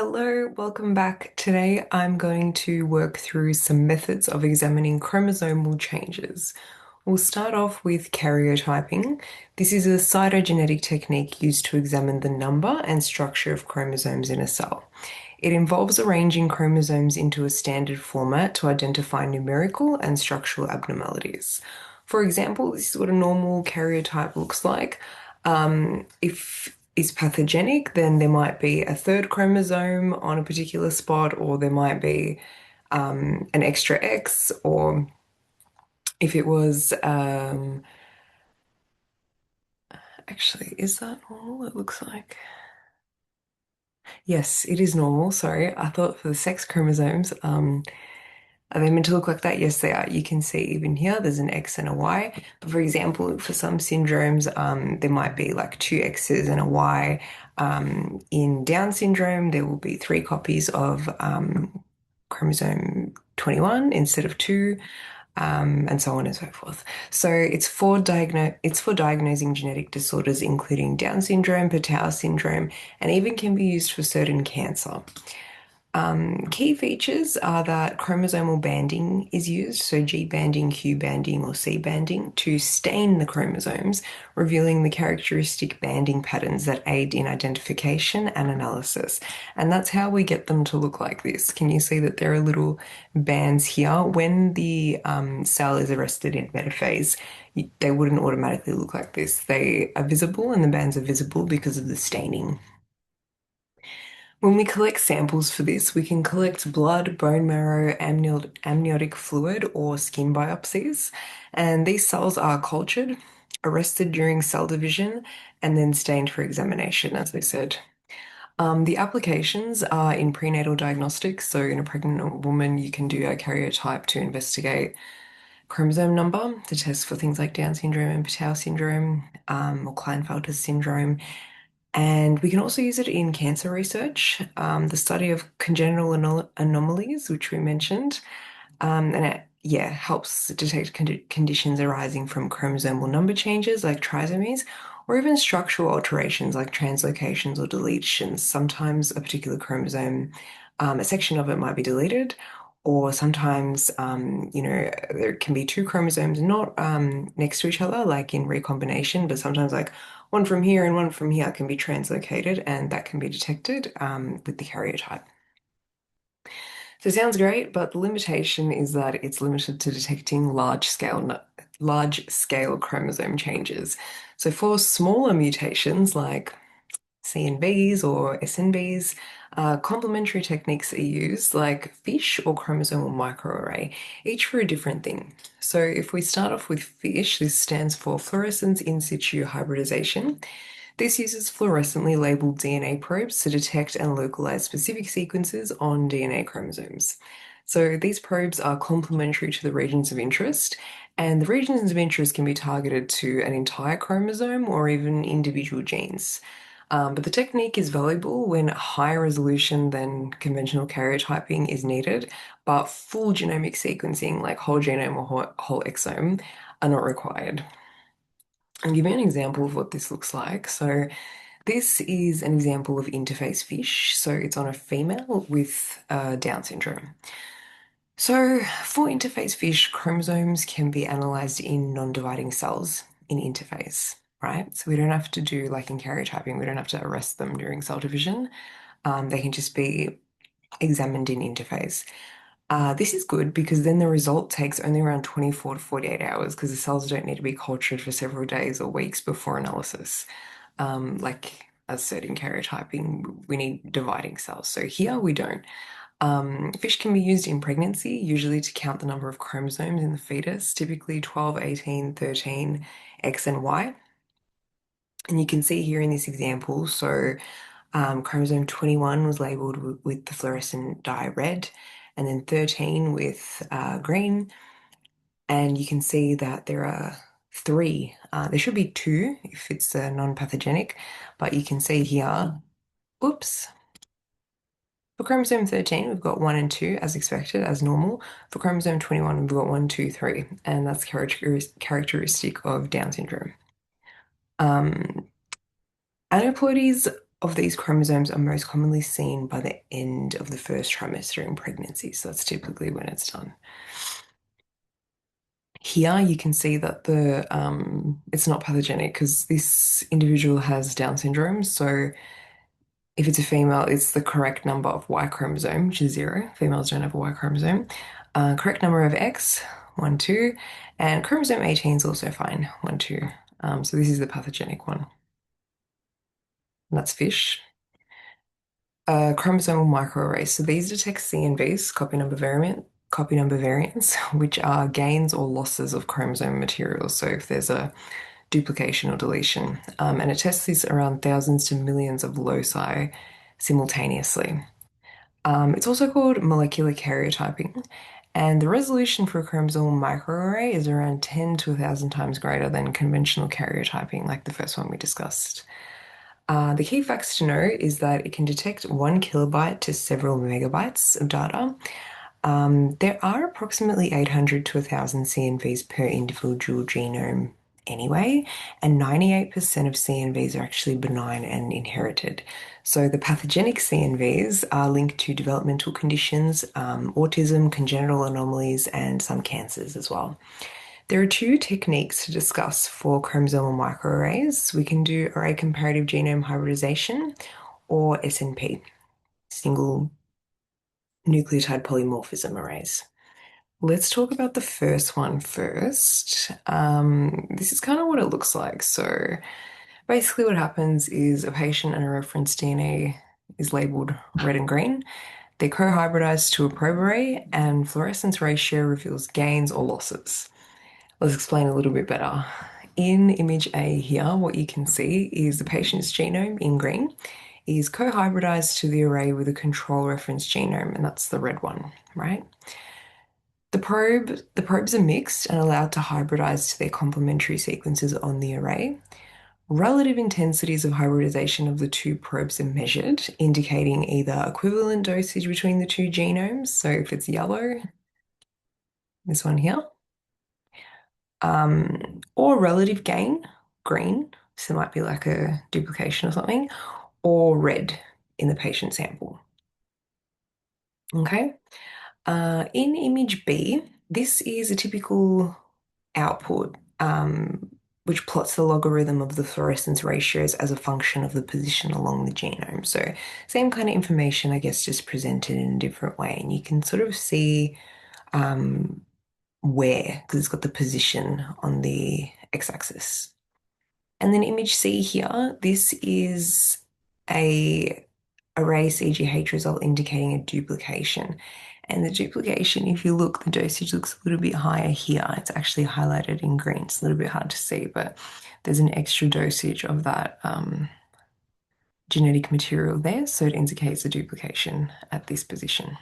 Hello, welcome back. Today I'm going to work through some methods of examining chromosomal changes. We'll start off with karyotyping. This is a cytogenetic technique used to examine the number and structure of chromosomes in a cell. It involves arranging chromosomes into a standard format to identify numerical and structural abnormalities. For example, this is what a normal karyotype looks like. If it's pathogenic, then there might be a third chromosome on a particular spot, or there might be an extra X, or if it was, actually, is that normal? It looks like. Yes, it is normal. Sorry. I thought for the sex chromosomes, are they meant to look like that? Yes, they are. You can see even here, there's an X and a Y. But for example, for some syndromes, there might be like two X's and a Y. In Down syndrome, there will be three copies of chromosome 21 instead of two, and so on and so forth. So it's for diagnosing genetic disorders, including Down syndrome, Patau syndrome, and even can be used for certain cancer. Key features are that chromosomal banding is used, so G banding, Q banding, or C banding, to stain the chromosomes, revealing the characteristic banding patterns that aid in identification and analysis. And that's how we get them to look like this. Can you see that there are little bands here? When the cell is arrested in metaphase, they wouldn't automatically look like this. They are visible, and the bands are visible because of the staining. When we collect samples for this, we can collect blood, bone marrow, amniotic fluid, or skin biopsies. And these cells are cultured, arrested during cell division, and then stained for examination, as I said. The applications are in prenatal diagnostics. So, in a pregnant woman, you can do a karyotype to investigate chromosome number to test for things like Down syndrome and Patau syndrome, or Klinefelter syndrome. And we can also use it in cancer research, the study of congenital anomalies, which we mentioned, and it, yeah, helps detect conditions arising from chromosomal number changes like trisomies, or even structural alterations like translocations or deletions. Sometimes a particular chromosome, a section of it might be deleted, or sometimes, there can be two chromosomes not next to each other, like in recombination, but sometimes like one from here and one from here can be translocated, and that can be detected with the karyotype. So it sounds great, but the limitation is that it's limited to detecting large scale chromosome changes. So for smaller mutations like CNVs or SNVs, complementary techniques are used like FISH or chromosomal microarray, each for a different thing. So if we start off with FISH, this stands for fluorescence in situ hybridization. This uses fluorescently labeled DNA probes to detect and localize specific sequences on DNA chromosomes. So these probes are complementary to the regions of interest, and the regions of interest can be targeted to an entire chromosome or even individual genes. But the technique is valuable when higher resolution than conventional karyotyping is needed, but full genomic sequencing, like whole genome or whole exome, are not required. I'll give you an example of what this looks like. So this is an example of interface fish. So it's on a female with Down syndrome. So for interface fish, chromosomes can be analyzed in non-dividing cells in interface, right? So we don't have to do like in karyotyping, we don't have to arrest them during cell division. They can just be examined in interface. This is good because then the result takes only around 24 to 48 hours because the cells don't need to be cultured for several days or weeks before analysis. Like as said in karyotyping, we need dividing cells. So here we don't. Fish can be used in pregnancy, usually to count the number of chromosomes in the fetus, typically 12, 18, 13, X and Y. And you can see here in this example, so chromosome 21 was labeled with the fluorescent dye red, and then 13 with green. And you can see that there are three. There should be two if it's non-pathogenic, but you can see here, oops. For chromosome 13, we've got one and two as expected, as normal. For chromosome 21, we've got one, two, three, and that's characteristic of Down syndrome. Um, Aneuploidies of these chromosomes are most commonly seen by the end of the first trimester in pregnancy. So that's typically when it's done. Here you can see that the it's not pathogenic because this individual has Down syndrome. So if it's a female, it's the correct number of Y chromosome, which is zero. Females don't have a Y chromosome. Correct number of X, one, two, and chromosome 18 is also fine, one, two. So this is the pathogenic one. And that's fish. Chromosomal microarrays. So these detect CNVs, copy number variants, which are gains or losses of chromosome material. So if there's a duplication or deletion, and it tests these around thousands to millions of loci simultaneously. It's also called molecular karyotyping, and the resolution for a chromosomal microarray is around 10 to 1,000 times greater than conventional karyotyping, like the first one we discussed. The key facts to know is that it can detect 1 kilobyte to several megabytes of data. There are approximately 800 to 1,000 CNVs per individual genome anyway, and 98% of CNVs are actually benign and inherited. So the pathogenic CNVs are linked to developmental conditions, autism, congenital anomalies, and some cancers as well. There are two techniques to discuss for chromosomal microarrays. We can do array comparative genome hybridization or SNP, single nucleotide polymorphism arrays. Let's talk about the first one first. This is kind of what it looks like. So basically what happens is a patient and a reference DNA is labeled red and green. They co-hybridize to a probe array and fluorescence ratio reveals gains or losses. Let's explain a little bit better. In image A here, what you can see is the patient's genome in green is co-hybridized to the array with a control reference genome, and that's the red one, right? The probes are mixed and allowed to hybridize to their complementary sequences on the array. Relative intensities of hybridization of the two probes are measured, indicating either equivalent dosage between the two genomes. So if it's yellow, this one here, or relative gain, green, so it might be like a duplication or something, or red in the patient sample. Okay. In image B, this is a typical output, which plots the logarithm of the fluorescence ratios as a function of the position along the genome. So same kind of information, I guess, just presented in a different way. And you can sort of see where, because it's got the position on the x-axis. And then image C here, this is a array CGH result indicating a duplication. And the duplication, if you look, the dosage looks a little bit higher here. It's actually highlighted in green. It's a little bit hard to see, but there's an extra dosage of that genetic material there. So it indicates a duplication at this position.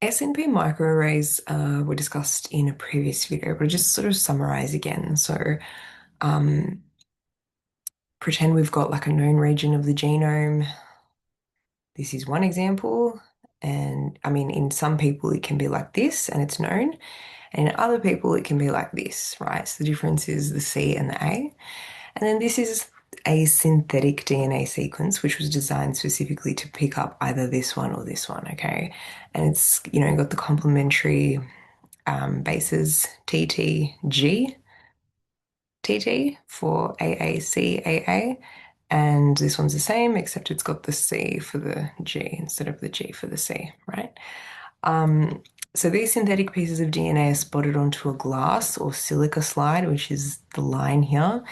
SNP microarrays were discussed in a previous video, but I'll just sort of summarize again. So um, pretend we've got like a known region of the genome. This is one example. And I mean, in some people, it can be like this and it's known. And in other people, it can be like this, right? So the difference is the C and the A. And then this is a synthetic DNA sequence, which was designed specifically to pick up either this one or this one, okay? And it's, got the complementary bases TTG, TT for AACAA. And this one's the same, except it's got the C for the G instead of the G for the C, right? Um, so these synthetic pieces of DNA are spotted onto a glass or silica slide, which is the line here.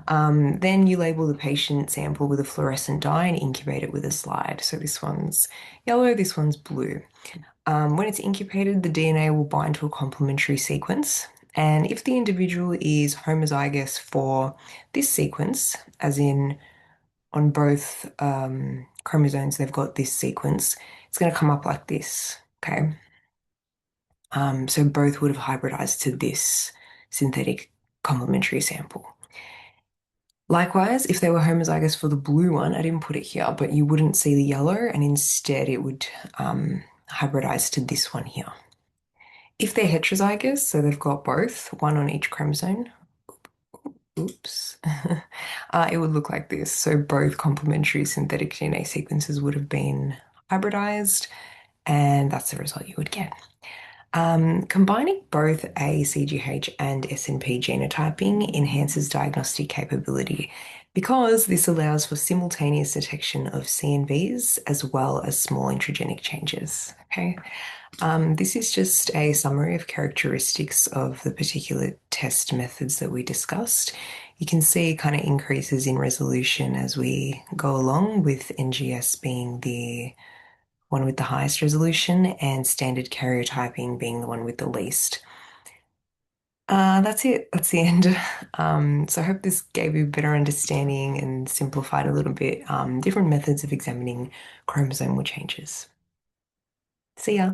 Then you label the patient sample with a fluorescent dye and incubate it with a slide. So this one's yellow, this one's blue. When it's incubated, the DNA will bind to a complementary sequence. And if the individual is homozygous for this sequence, as in on both chromosomes, they've got this sequence, it's going to come up like this, okay? So both would have hybridized to this synthetic complementary sample. Likewise, if they were homozygous for the blue one, I didn't put it here, but you wouldn't see the yellow, and instead it would hybridize to this one here. If they're heterozygous, so they've got both, one on each chromosome, oops, It would look like this. So both complementary synthetic DNA sequences would have been hybridized, and that's the result you would get. Combining both ACGH and SNP genotyping enhances diagnostic capability because this allows for simultaneous detection of CNVs as well as small intragenic changes. Okay. This is just a summary of characteristics of the particular test methods that we discussed. You can see kind of increases in resolution as we go along, with NGS being the one with the highest resolution and standard karyotyping being the one with the least. That's it. That's the end. So I hope this gave you a better understanding and simplified a little bit different methods of examining chromosomal changes. See ya.